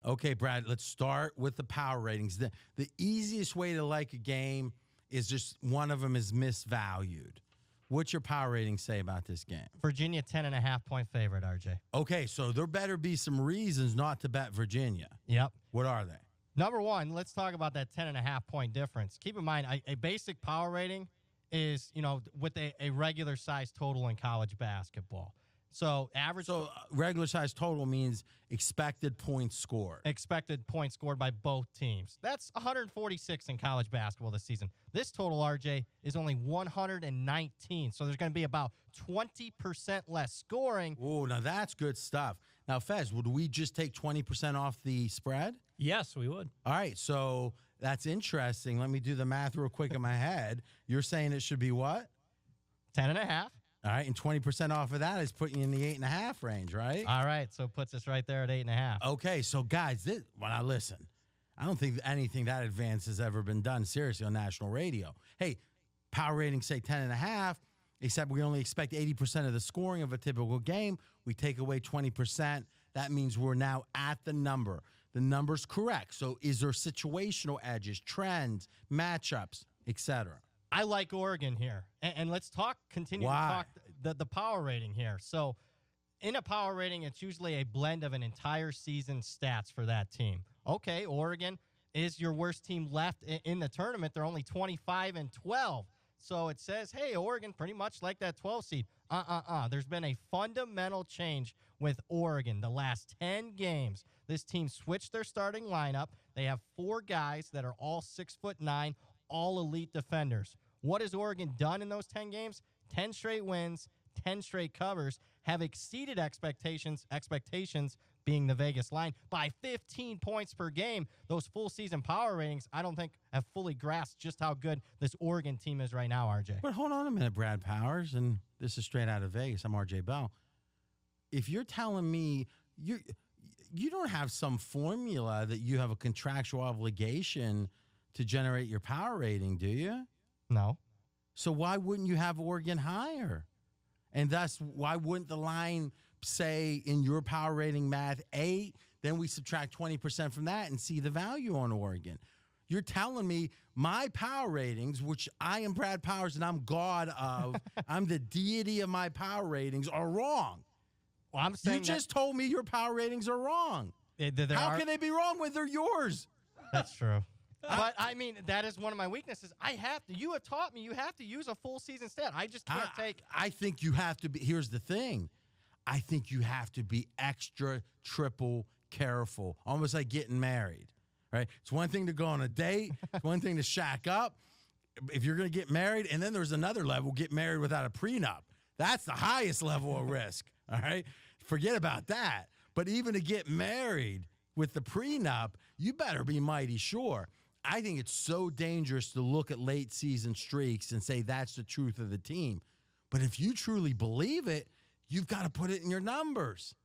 Okay, Brad, let's start with the power ratings. The easiest way to like a game is just one of them is misvalued. What's your power rating say about this game? Virginia, 10.5-point favorite, RJ. Okay, so there better be some reasons not to bet Virginia. Yep. What are they? Number one, let's talk about that 10.5-point difference. Keep in mind, a basic power rating is, with a regular size total in college basketball. So average. So regular size total means expected points scored. Expected points scored by both teams. That's 146 in college basketball this season. This total, RJ, is only 119. So there's going to be about 20% less scoring. Oh, now that's good stuff. Now, Fez, would we just take 20% off the spread? Yes, we would. All right, so that's interesting. Let me do the math real quick in my head. You're saying it should be what? 10.5. All right, and 20% off of that is putting you in the 8.5 range, right? All right, so it puts us right there at 8.5. Okay, so guys, now listen. I don't think anything that advanced has ever been done seriously on national radio. Hey, power ratings say 10.5, except we only expect 80% of the scoring of a typical game. We take away 20%. That means we're now at the number. The number's correct. So is there situational edges, trends, matchups, etc.? I like Oregon here. And let's continue Why? to talk the power rating here. So in a power rating, it's usually a blend of an entire season stats for that team. Okay, Oregon is your worst team left in the tournament. They're only 25-12. So it says, hey, Oregon pretty much like that 12 seed. There's been a fundamental change with Oregon the last 10 games. This team switched their starting lineup. They have 4 guys that are all 6'9", all elite defenders. What has Oregon done in those 10 games? 10 straight wins, 10 straight covers, have exceeded expectations being the Vegas line, by 15 points per game. Those full season power ratings, I don't think have fully grasped just how good this Oregon team is right now, RJ. But hold on a minute, Brad Powers, and this is straight out of Vegas. I'm RJ Bell. If you're telling me you don't have some formula that you have a contractual obligation to generate your power rating, do you? No. So why wouldn't you have Oregon higher? And thus, why wouldn't the line say in your power rating math 8, then we subtract 20% from that and see the value on Oregon? You're telling me my power ratings, which I am Brad Powers and I'm God of, I'm the deity of my power ratings, are wrong. Well, I'm saying you just told me your power ratings are wrong. How can they be wrong when they're yours? That's true. But, I mean, that is one of my weaknesses. You have taught me you have to use a full season stat. I just can't take. I think you have to be. Here's the thing. I think you have to be extra, triple careful, almost like getting married, right? It's one thing to go on a date. It's one thing to shack up. If you're going to get married, and then there's another level, get married without a prenup. That's the highest level of risk, all right? Forget about that. But even to get married with the prenup, you better be mighty sure. I think it's so dangerous to look at late season streaks and say that's the truth of the team. But if you truly believe it, you've got to put it in your numbers.